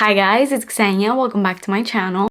Hi guys, it's Ksenia. Welcome back to my channel.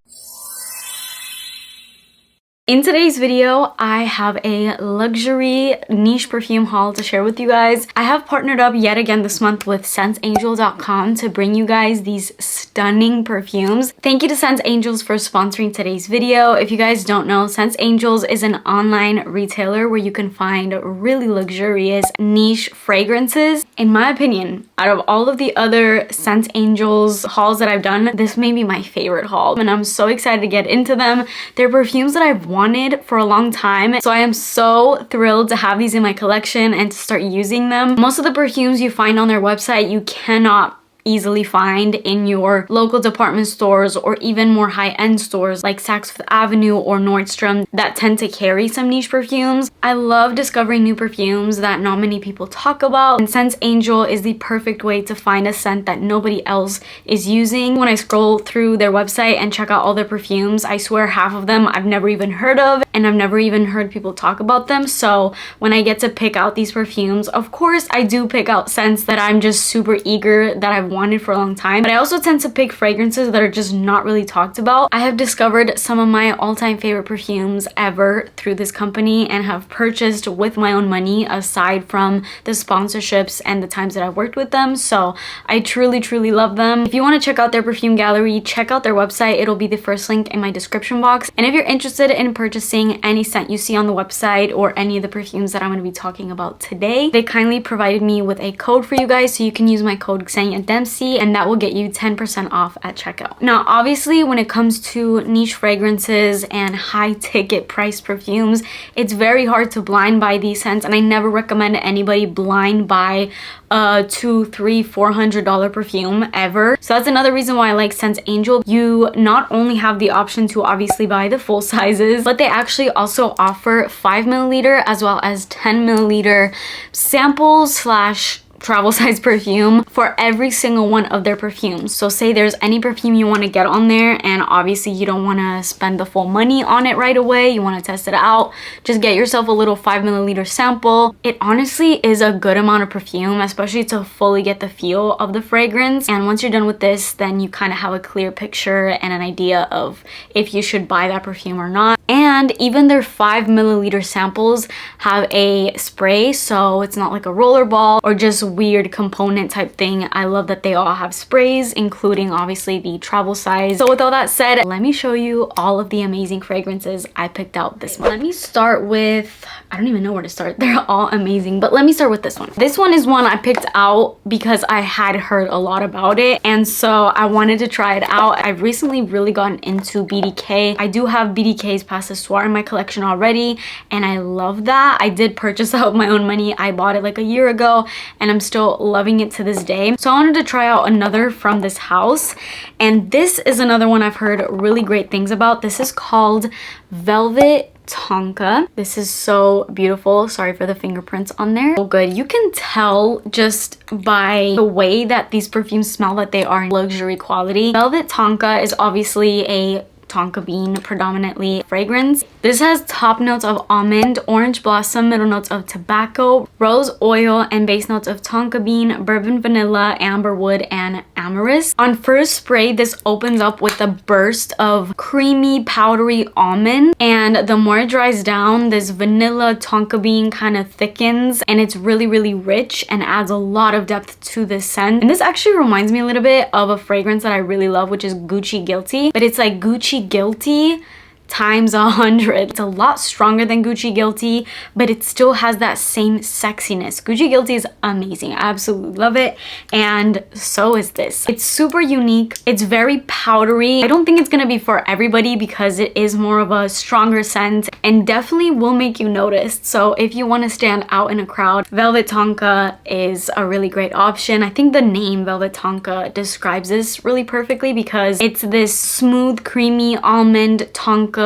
In today's video, I have a luxury niche perfume haul to share with you guys. I have partnered up yet again this month with SenseAngel.com to bring you guys these stunning perfumes. Thank you to Sense Angels for sponsoring today's video. If you guys don't know, Sense Angels is an online retailer where you can find really luxurious niche fragrances. In my opinion, out of all of the other Sense Angels hauls that I've done, this may be my favorite haul, and I'm so excited to get into them. They're perfumes that I've wanted for a long time, so I am so thrilled to have these in my collection and to start using them. Most of the perfumes you find on their website you cannot easily find in your local department stores or even more high-end stores like Saks Fifth Avenue or Nordstrom that tend to carry some niche perfumes. I love discovering new perfumes that not many people talk about, and Sense Angel is the perfect way to find a scent that nobody else is using. When I scroll through their website and check out all their perfumes, I swear half of them I've never even heard of, and I've never even heard people talk about them. So when I get to pick out these perfumes, of course I do pick out scents that I'm just super eager that I've wanted for a long time, but I also tend to pick fragrances that are just not really talked about. I have discovered some of my all-time favorite perfumes ever through this company and have purchased with my own money aside from the sponsorships and the times that I've worked with them. So I truly love them. If you want to check out their perfume gallery, check out their website. It'll be the first link in my description box. And if you're interested in purchasing any scent you see on the website or any of the perfumes that I'm going to be talking about today, they kindly provided me with a code for you guys, so you can use my code Ksenia Dempsey, and that will get you 10% off at checkout. Now, obviously, when it comes to niche fragrances and high ticket price perfumes, it's very hard to blind buy these scents, and I never recommend anybody blind buy a $200, $300, $400 perfume ever. So that's another reason why I like Sense Angel. You not only have the option to obviously buy the full sizes, but they actually also offer 5 milliliter as well as 10 milliliter samples slash travel size perfume for every single one of their perfumes. So say there's any perfume you want to get on there, and obviously you don't want to spend the full money on it right away, you want to test it out, just get yourself a little 5 milliliter sample. It honestly is a good amount of perfume, especially to fully get the feel of the fragrance. And once you're done with this, then you kind of have a clear picture and an idea of if you should buy that perfume or not. And even their 5 milliliter samples have a spray, so it's not like a roller ball or just weird component type thing. I love that they all have sprays, including obviously the travel size. So with all that said, let me show you all of the amazing fragrances I picked out this month. Let me start with, I don't even know where to start. They're all amazing, but let me start with this one. This one is one I picked out because I had heard a lot about it, and so I wanted to try it out. I've recently really gotten into BDK. I do have BDK's Pas Ce Soir in my collection already, and I love that. I did purchase out my own money. I bought it like a year ago, and I'm still loving it to this day. So I wanted to try out another from this house, and this is another one I've heard really great things about. This is called Velvet Tonka. This is so beautiful. Sorry for the fingerprints on there. So good. You can tell just by the way that these perfumes smell that they are luxury quality. Velvet Tonka is obviously a tonka bean predominantly fragrance. This has top notes of almond, orange blossom, middle notes of tobacco, rose oil, and base notes of tonka bean, bourbon vanilla, amber wood, and amorous. On first spray, this opens up with a burst of creamy powdery almond, and the more it dries down, this vanilla tonka bean kind of thickens, and it's really rich and adds a lot of depth to this scent. And this actually reminds me a little bit of a fragrance that I really love, which is Gucci Guilty, but it's like Gucci Guilty times 100. It's a lot stronger than Gucci Guilty, but it still has that same sexiness. Gucci Guilty is amazing. I absolutely love it, and so is this. It's super unique. It's very powdery. I don't think it's gonna be for everybody because it is more of a stronger scent and definitely will make you notice. So if you want to stand out in a crowd, Velvet Tonka is a really great option. I think the name Velvet Tonka describes this really perfectly because it's this smooth, creamy almond tonka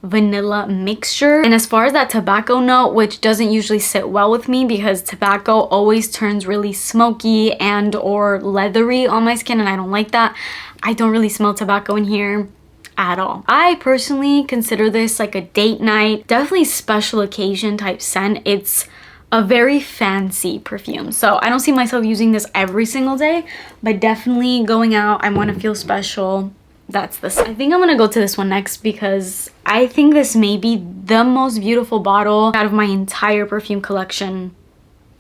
vanilla mixture. And as far as that tobacco note, which doesn't usually sit well with me because tobacco always turns really smoky and or leathery on my skin, and I don't like that. I don't really smell tobacco in here at all. I personally consider this like a date night, definitely special occasion type scent. It's a very fancy perfume. So I don't see myself using this every single day, but definitely going out, I want to feel special. That's this. I think I'm gonna go to this one next because I think this may be the most beautiful bottle out of my entire perfume collection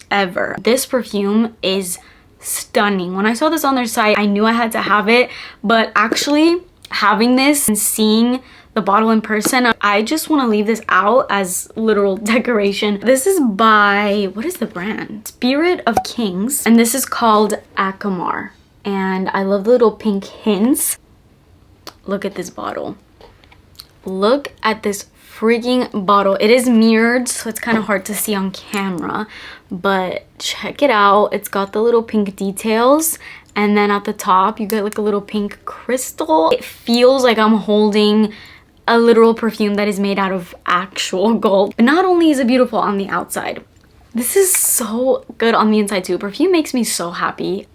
ever. This perfume is stunning. When I saw this on their site, I knew I had to have it, but actually having this and seeing the bottle in person, I just want to leave this out as literal decoration. This is by, what is the brand? Spirit of Kings, and this is called Akamar. And I love the little pink hints. Look at this bottle. Look at this freaking bottle. It is mirrored, so it's kind of hard to see on camera, but check it out. It's got the little pink details, and then at the top you get like a little pink crystal. It feels like I'm holding a literal perfume that is made out of actual gold. But not only is it beautiful on the outside, this is so good on the inside too. Perfume makes me so happy.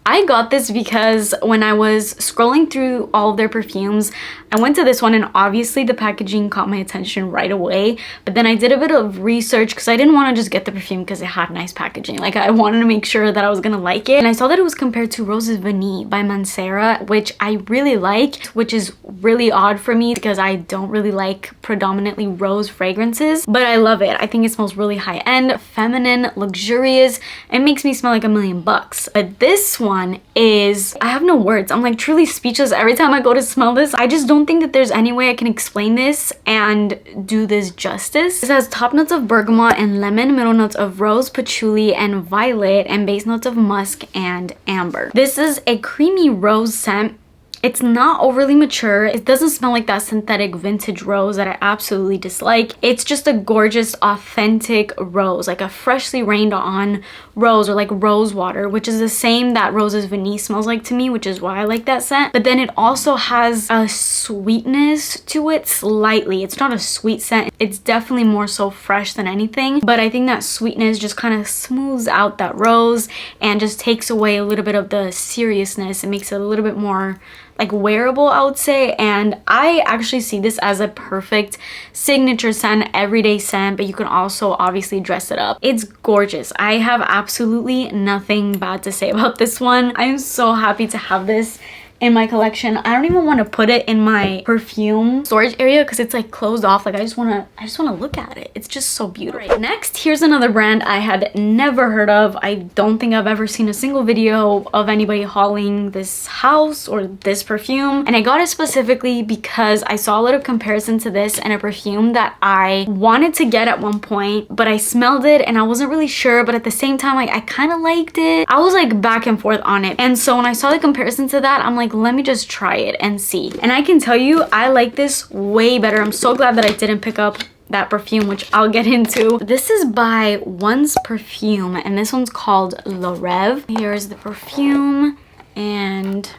I got this because when I was scrolling through all of their perfumes, I went to this one and obviously the packaging caught my attention right away. But then I did a bit of research because I didn't want to just get the perfume because it had nice packaging. Like, I wanted to make sure that I was gonna like it. And I saw that it was compared to Roses Vanille by Mancera, which I really liked, which is really odd for me because I don't really like predominantly rose fragrances. But I love it. I think it smells really high-end, feminine, luxurious. It makes me smell like $1,000,000. But this one is, I have no words. I'm like truly speechless every time I go to smell this. I just don't think that there's any way I can explain this and do this justice. It has top notes of bergamot and lemon, middle notes of rose, patchouli, and violet, and base notes of musk and amber. This is a creamy rose scent. It's not overly mature. It doesn't smell like that synthetic vintage rose that I absolutely dislike. It's just a gorgeous, authentic rose, like a freshly rained on rose, or like rose water, which is the same that Roses Vanille smells like to me, which is why I like that scent. But then it also has a sweetness to it slightly. It's not a sweet scent. It's definitely more so fresh than anything. But I think that sweetness just kind of smooths out that rose and just takes away a little bit of the seriousness. It makes it a little bit more like wearable, I would say. And I actually see this as a perfect signature scent, everyday scent, but you can also obviously dress it up. It's gorgeous. I have absolutely nothing bad to say about this one. I'm so happy to have this in my collection. I don't even want to put it in my perfume storage area because it's like closed off. Like I just want to look at it. It's just so beautiful. All right, next, here's another brand I had never heard of. I don't think I've ever seen a single video of anybody hauling this house or this perfume, and I got it specifically because I saw a little comparison to this and a perfume that I wanted to get at one point, but I smelled it and I wasn't really sure, but at the same time, like, I kind of liked it. I was like back and forth on it, and so when I saw the comparison to that, I'm like, let me just try it and see. And I can tell you, I like this way better. I'm so glad that I didn't pick up that perfume, which I'll get into. This is by One's Perfume, and this one's called Le Rêve. Here's the perfume, and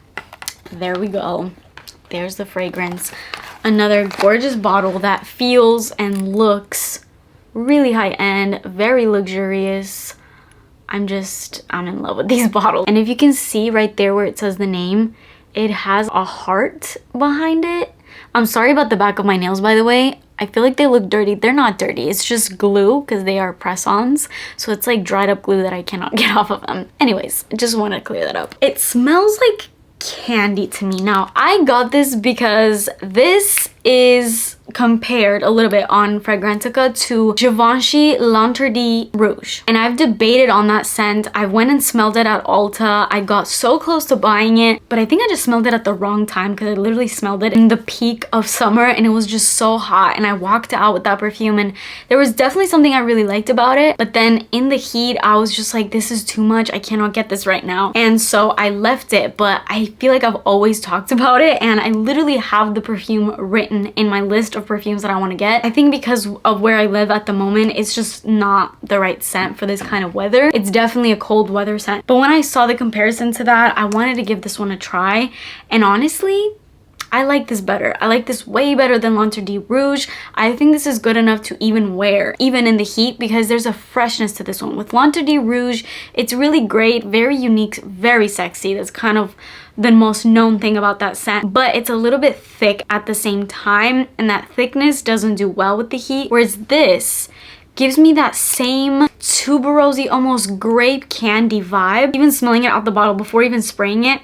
there we go. There's the fragrance. Another gorgeous bottle that feels and looks really high-end, very luxurious. I'm in love with these bottles. And if you can see right there where it says the name, it has a heart behind it. I'm sorry about the back of my nails, by the way. I feel like they look dirty. They're not dirty. It's just glue because they are press-ons. So it's like dried up glue that I cannot get off of them. Anyways, I just want to clear that up. It smells like candy to me. Now, I got this because this is compared a little bit on Fragrantica to Givenchy L'Interdit Rouge, and I've debated on that scent. I went and smelled it at Ulta. I got so close to buying it, but I think I just smelled it at the wrong time because I literally smelled it in the peak of summer and it was just so hot, and I walked out with that perfume and there was definitely something I really liked about it, but then in the heat I was just like, this is too much. I cannot get this right now, and so I left it. But I feel like I've always talked about it, and I literally have the perfume written in my list of perfumes that I want to get. I think because of where I live at the moment, it's just not the right scent for this kind of weather. It's definitely a cold weather scent. But when I saw the comparison to that, I wanted to give this one a try. And honestly, I like this better. I like this way better than L'Interdit Rouge. I think this is good enough to even wear, even in the heat, because there's a freshness to this one. With L'Interdit Rouge, it's really great, very unique, very sexy. That's kind of the most known thing about that scent, but it's a little bit thick at the same time, and that thickness doesn't do well with the heat. Whereas this gives me that same tuberosy, almost grape candy vibe. Even smelling it out the bottle before even spraying it,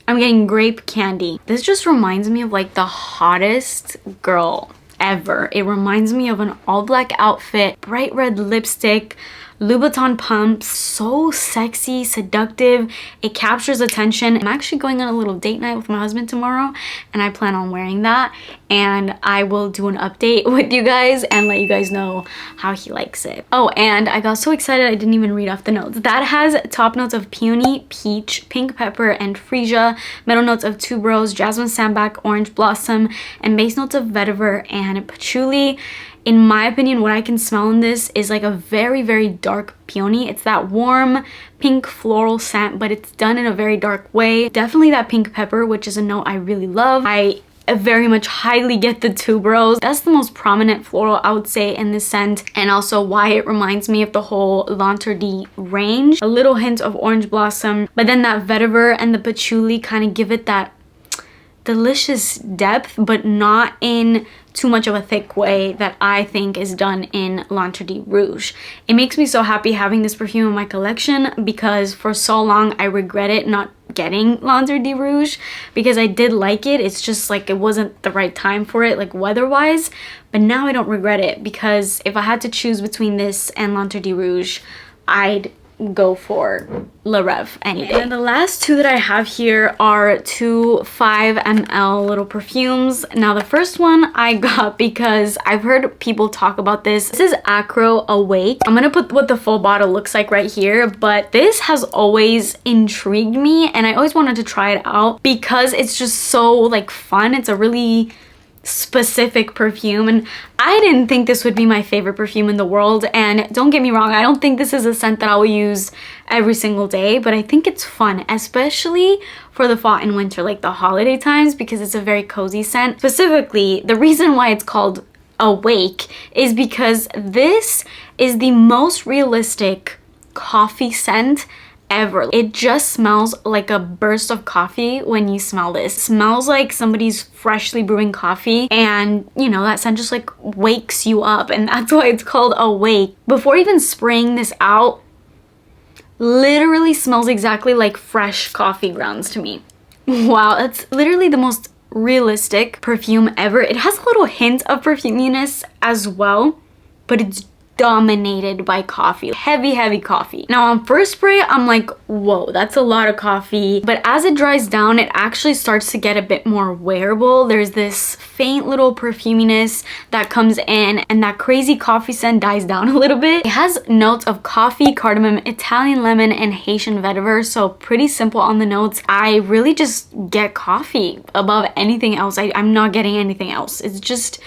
I'm getting grape candy. This just reminds me of like the hottest girl ever. It reminds me of an all black outfit, bright red lipstick, Louboutin pumps, so sexy, seductive. It captures attention. I'm actually going on a little date night with my husband tomorrow, and I plan on wearing that, and I will do an update with you guys and let you guys know how he likes it. Oh, and I got so excited I didn't even read off the notes. That has top notes of peony, peach, pink pepper, and freesia, middle notes of tuberose, jasmine sambac, orange blossom, and base notes of vetiver and patchouli. In my opinion, what I can smell in this is like a very, very dark peony. It's that warm pink floral scent, but it's done in a very dark way. Definitely that pink pepper, which is a note I really love. I very much highly get the tuberose. That's the most prominent floral I would say in this scent, and also why it reminds me of the whole L'Interdit range. A little hint of orange blossom, but then that vetiver and the patchouli kind of give it that delicious depth, but not in too much of a thick way that I think is done in L'Interdit Rouge. It makes me so happy having this perfume in my collection because for so long I regretted not getting L'Interdit Rouge because I did like it. It's just like it wasn't the right time for it, like weather-wise. But now I don't regret it because if I had to choose between this and L'Interdit Rouge, I'd go for Le Rêve any day. And the last two that I have here are two 5 ml little perfumes. Now the first one I got because I've heard people talk about this. This is Acro Awake. I'm gonna put what the full bottle looks like right here, but this has always intrigued me and I always wanted to try it out because it's just so like fun. It's a really specific perfume, and I didn't think this would be my favorite perfume in the world, and don't get me wrong, I don't think this is a scent that I will use every single day, but I think it's fun, especially for the fall and winter, like the holiday times, because it's a very cozy scent. Specifically, the reason why it's called Awake is because this is the most realistic coffee scent ever. It just smells like a burst of coffee when you smell this. It smells like somebody's freshly brewing coffee, and you know, that scent just like wakes you up, and that's why it's called Awake. Before even spraying this out, literally smells exactly like fresh coffee grounds to me. Wow, that's literally the most realistic perfume ever. It has a little hint of perfuminess as well, but it's dominated by coffee. Heavy coffee. Now on first spray, I'm like, whoa, that's a lot of coffee. But as it dries down, it actually starts to get a bit more wearable. There's this faint little perfuminess that comes in, and that crazy coffee scent dies down a little bit. It has notes of coffee, cardamom, Italian lemon, and Haitian vetiver, so pretty simple on the notes. I really just get coffee above anything else. I'm not getting anything else. It's just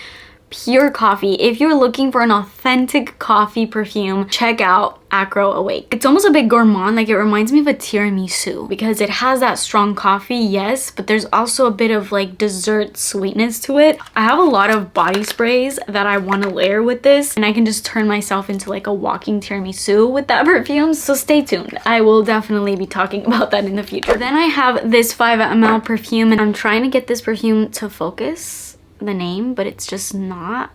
pure coffee. If you're looking for an authentic coffee perfume, check out Acro Awake. It's almost a bit gourmand, like it reminds me of a tiramisu because it has that strong coffee, yes, but there's also a bit of like dessert sweetness to it. I have a lot of body sprays that I want to layer with this, and I can just turn myself into like a walking tiramisu with that perfume, so stay tuned. I will definitely be talking about that in the future. Then I have this 5 ml perfume, and I'm trying to get this perfume to focus the name, but it's just not.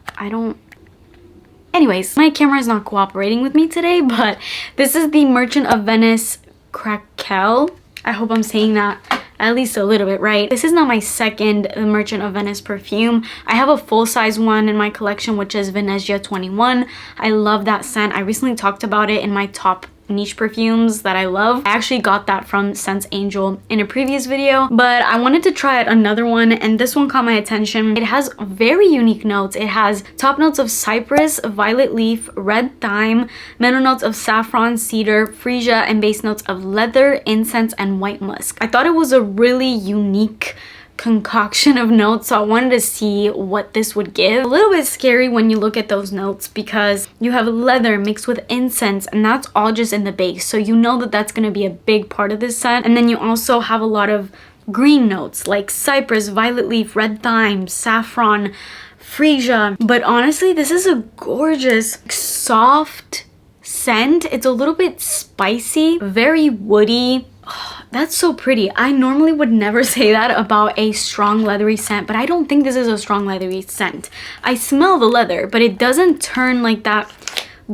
Anyways, my camera is not cooperating with me today, but this is the Merchant of Venice Craquelle. I hope I'm saying that at least a little bit right. This is not my second Merchant of Venice perfume. I have a full-size one in my collection, which is Venezia 21. I love that scent. I recently talked about it in my top niche perfumes that I love. I actually got that from Scents Angel in a previous video, but I wanted to try out another one, and this one caught my attention. It has very unique notes. It has top notes of cypress, violet leaf, red thyme, middle notes of saffron, cedar, freesia, and base notes of leather, incense, and white musk. I thought it was a really unique concoction of notes, so I wanted to see what this would give. A little bit scary when you look at those notes because you have leather mixed with incense, and that's all just in the base, so you know that that's going to be a big part of this scent. And then you also have a lot of green notes like cypress, violet leaf, red thyme, saffron, freesia. But honestly, this is a gorgeous soft scent. It's a little bit spicy, very woody. Oh, that's so pretty. I normally would never say that about a strong leathery scent, but I don't think this is a strong leathery scent. I smell the leather, but it doesn't turn like that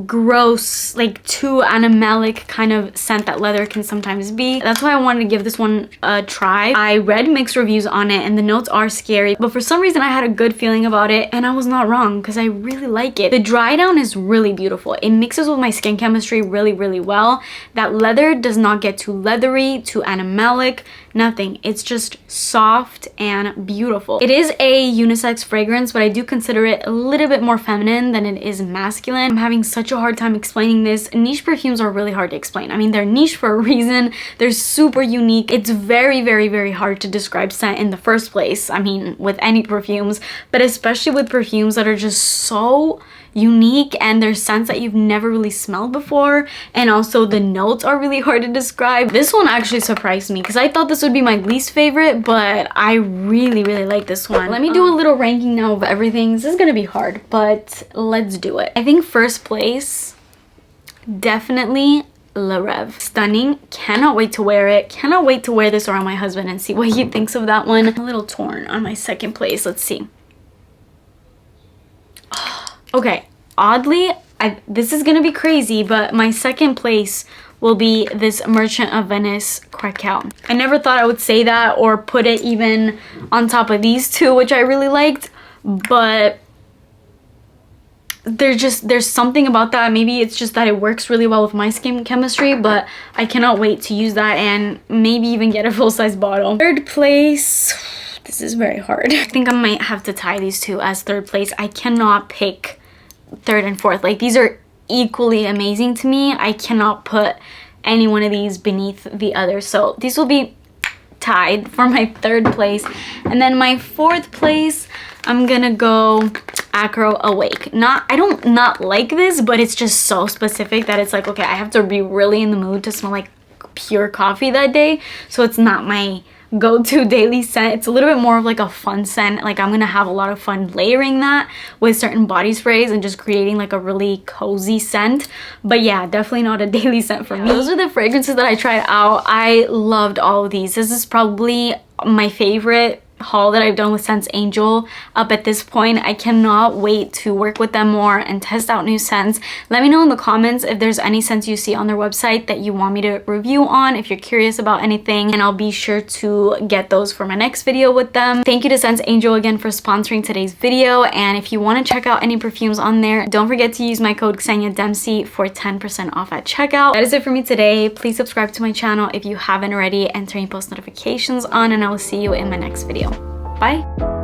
gross, like too animalic kind of scent that leather can sometimes be. That's why I wanted to give this one a try. I read mixed reviews on it and the notes are scary, but for some reason I had a good feeling about it and I was not wrong because I really like it. The dry down is really beautiful. It mixes with my skin chemistry really, really well. That leather does not get too leathery, too animalic, nothing. It's just soft and beautiful. It is a unisex fragrance, but I do consider it a little bit more feminine than it is masculine. I'm having such a hard time explaining this. Niche perfumes are really hard to explain. I mean, they're niche for a reason. They're super unique. It's very, very, very hard to describe scent in the first place. I mean, with any perfumes, but especially with perfumes that are just so unique and they're scents that you've never really smelled before, and also the notes are really hard to describe. This one actually surprised me because I thought this would be my least favorite, but I really, really like this one. Let me do a little ranking now of everything. This is gonna be hard, but let's do it. I think first place, definitely Le Rêve. Stunning. Cannot wait to wear it. Cannot wait to wear this around my husband and see what he thinks of that one. A little torn on my second place. Let's see. Okay, oddly, this is gonna be crazy, but my second place will be this Merchant of Venice Krakow. I never thought I would say that or put it even on top of these two, which I really liked, but there's something about that. Maybe it's just that it works really well with my skin chemistry, but I cannot wait to use that and maybe even get a full-size bottle. Third place, this is very hard. I think I might have to tie these two as third place. I cannot pick third and fourth. Like, these are equally amazing to me. I cannot put any one of these beneath the other, so these will be tied for my third place. And then my fourth place, I'm gonna go Acro Awake. I don't not like this, but it's just so specific that it's like, okay, I have to be really in the mood to smell like pure coffee that day, so it's not my go-to daily scent. It's a little bit more of like a fun scent. Like, I'm gonna have a lot of fun layering that with certain body sprays and just creating like a really cozy scent. But yeah, definitely not a daily scent for me. Those are the fragrances that I tried out. I loved all of these. This is probably my favorite haul that I've done with Sense Angel up at this point. I cannot wait to work with them more and test out new scents. Let me know in the comments if there's any scents you see on their website that you want me to review on, if you're curious about anything, and I'll be sure to get those for my next video with them. Thank you to Sense Angel again for sponsoring today's video, and if you want to check out any perfumes on there, don't forget to use my code Ksenia Dempsey for 10% off at checkout. That is it for me today. Please subscribe to my channel if you haven't already and turn your post notifications on, and I will see you in my next video. Bye!